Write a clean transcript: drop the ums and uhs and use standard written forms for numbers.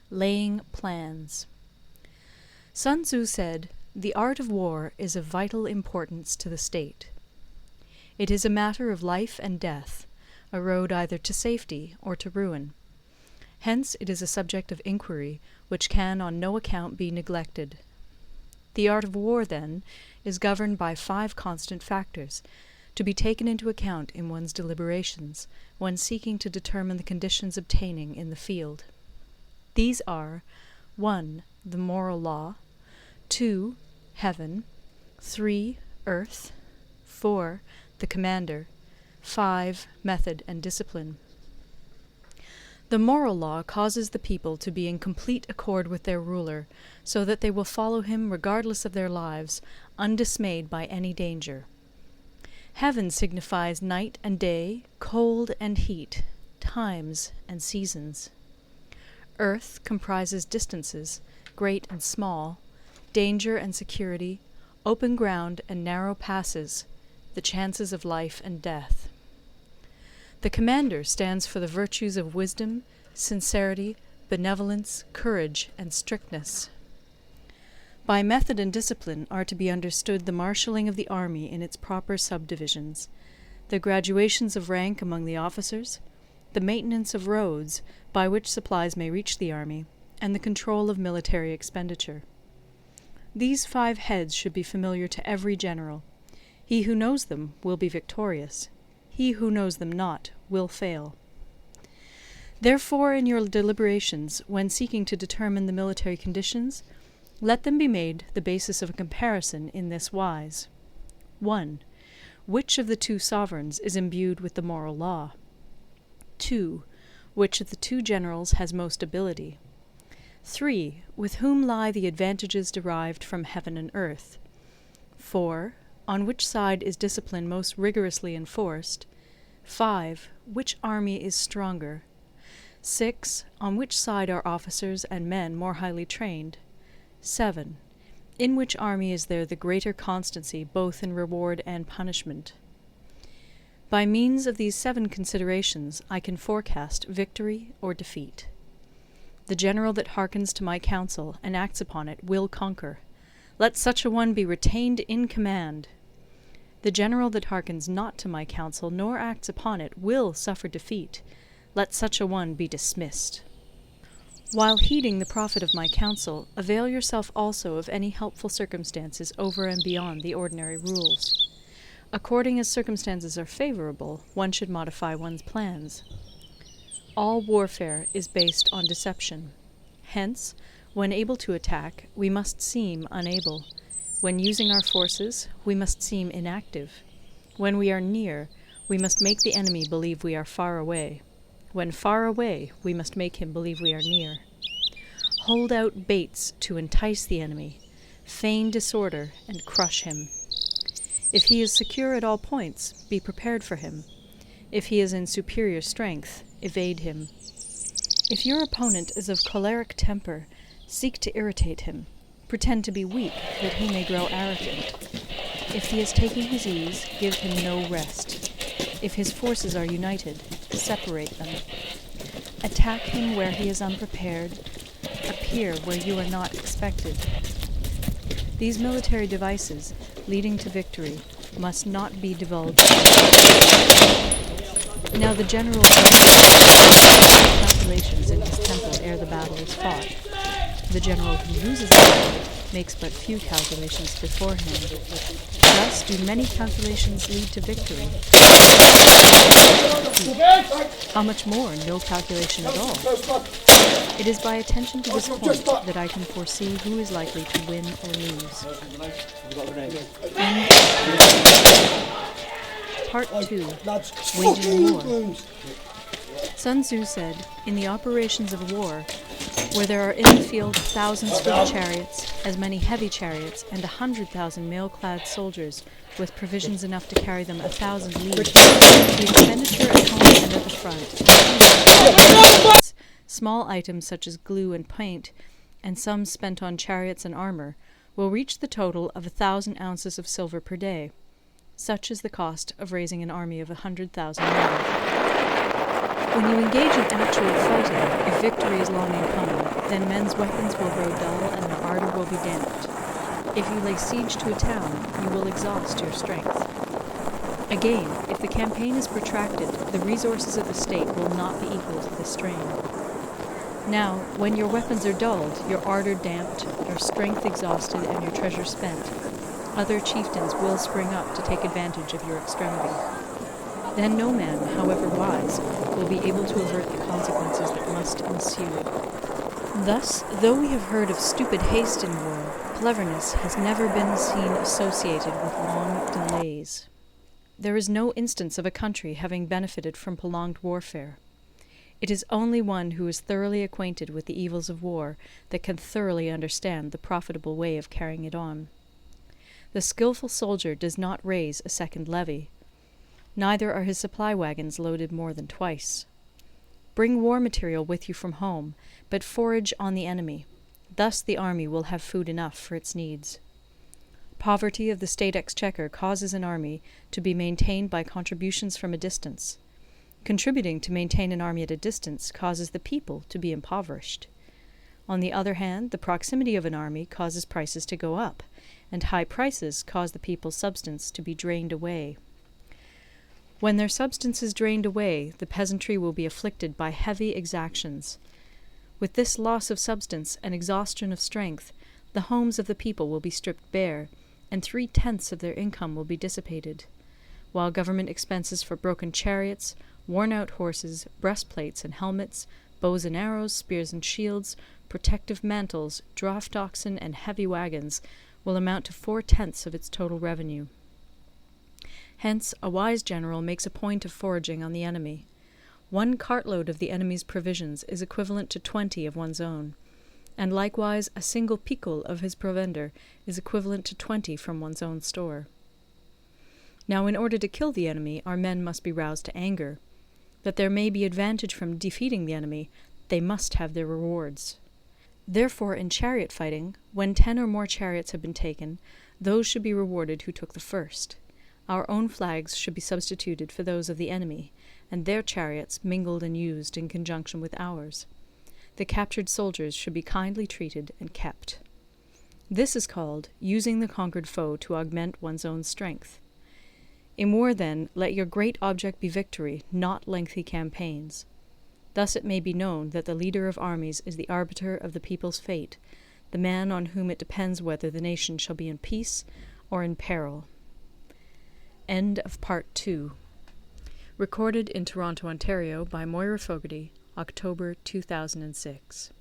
Laying plans. Sunzi said, "The art of war is of vital importance to the state. It is a matter of life and death, a road either to safety or to ruin. Hence it is a subject of inquiry which can on no account be neglected. The art of war, then, is governed by 5 constant factors, to be taken into account in one's deliberations, when seeking to determine the conditions obtaining in the field. These are 1. The moral law, 2. Heaven, 3. Earth, 4. The commander, 5. Method and discipline. The moral law causes the people to be in complete accord with their ruler, so that they will follow him regardless of their lives, undismayed by any danger. Heaven signifies night and day, cold and heat, times and seasons. Earth comprises distances, great and small, danger and security, open ground and narrow passes, the chances of life and death. The commander stands for the virtues of wisdom, sincerity, benevolence, courage, and strictness. By method and discipline are to be understood the marshalling of the army in its proper subdivisions, the graduations of rank among the officers, the maintenance of roads by which supplies may reach the army, and the control of military expenditure. These 5 heads should be familiar to every general. He who knows them will be victorious. He who knows them not will fail. Therefore, in your deliberations, when seeking to determine the military conditions, let them be made the basis of a comparison in this wise. 1. Which of the 2 sovereigns is imbued with the moral law? 2. Which of the 2 generals has most ability? 3. With whom lie the advantages derived from heaven and earth? 4. On which side is discipline most rigorously enforced? 5. Which army is stronger? 6. On which side are officers and men more highly trained? 7. In which army is there the greater constancy both in reward and punishment? By means of these 7 considerations I can forecast victory or defeat. The general that hearkens to my counsel and acts upon it will conquer. Let such a one be retained in command. The general that hearkens not to my counsel nor acts upon it will suffer defeat. Let such a one be dismissed. While heeding the profit of my counsel, avail yourself also of any helpful circumstances over and beyond the ordinary rules. According as circumstances are favorable, one should modify one's plans. All warfare is based on deception. Hence, when able to attack, we must seem unable. When using our forces, we must seem inactive. When we are near, we must make the enemy believe we are far away. When far away, we must make him believe we are near. Hold out baits to entice the enemy. Feign disorder and crush him. If he is secure at all points, be prepared for him. If he is in superior strength, evade him. If your opponent is of choleric temper, seek to irritate him. Pretend to be weak, that he may grow arrogant. If he is taking his ease, give him no rest. If his forces are united, separate them. Attack him where he is unprepared. Appear where you are not expected. These military devices, leading to victory, must not be divulged. Now the general calculations in his temple ere the battle is fought. The general who loses the battle makes but few calculations beforehand. Thus do many calculations lead to victory. How much more no calculation at all? It is by attention to this point that I can foresee who is likely to win or lose. Part 2. Waging War. Sunzi said, in the operations of war, where there are in the field 1,000 swift chariots, as many heavy chariots, and 100,000 mail-clad soldiers, with provisions enough to carry them 1,000 leagues, the expenditure at home and at the front, small items such as glue and paint, and some spent on chariots and armor, will reach the total of 1,000 ounces of silver per day. Such is the cost of raising an army of 100,000 men. When you engage in actual fighting, if victory is long in coming, then men's weapons will grow dull and their ardor will be damped. If you lay siege to a town, you will exhaust your strength. Again, if the campaign is protracted, the resources of the state will not be equal to the strain. Now, when your weapons are dulled, your ardor damped, your strength exhausted, and your treasure spent, other chieftains will spring up to take advantage of your extremity. Then no man, however wise, will be able to avert the consequences that must ensue. Thus, though we have heard of stupid haste in war, cleverness has never been seen associated with long delays. There is no instance of a country having benefited from prolonged warfare. It is only one who is thoroughly acquainted with the evils of war that can thoroughly understand the profitable way of carrying it on. The skilful soldier does not raise a second levy. Neither are his supply wagons loaded more than twice. Bring war material with you from home, but forage on the enemy. Thus the army will have food enough for its needs. Poverty of the state exchequer causes an army to be maintained by contributions from a distance. Contributing to maintain an army at a distance causes the people to be impoverished. On the other hand, the proximity of an army causes prices to go up, and high prices cause the people's substance to be drained away. When their substance is drained away, the peasantry will be afflicted by heavy exactions. With this loss of substance and exhaustion of strength, the homes of the people will be stripped bare, and 3/10 of their income will be dissipated, while government expenses for broken chariots, worn-out horses, breastplates and helmets, bows and arrows, spears and shields, protective mantles, draught oxen, and heavy wagons will amount to 4/10 of its total revenue. Hence, a wise general makes a point of foraging on the enemy. 1 cartload of the enemy's provisions is equivalent to 20 of one's own, and likewise a single picul of his provender is equivalent to 20 from one's own store. Now, in order to kill the enemy, our men must be roused to anger. That there may be advantage from defeating the enemy, they must have their rewards. Therefore, in chariot fighting, when 10 or more chariots have been taken, those should be rewarded who took the first. Our own flags should be substituted for those of the enemy, and their chariots mingled and used in conjunction with ours. The captured soldiers should be kindly treated and kept. This is called using the conquered foe to augment one's own strength. In war, then, let your great object be victory, not lengthy campaigns. Thus it may be known that the leader of armies is the arbiter of the people's fate, the man on whom it depends whether the nation shall be in peace or in peril. End of Part 2. Recorded in Toronto, Ontario by Moira Fogarty, October 2006.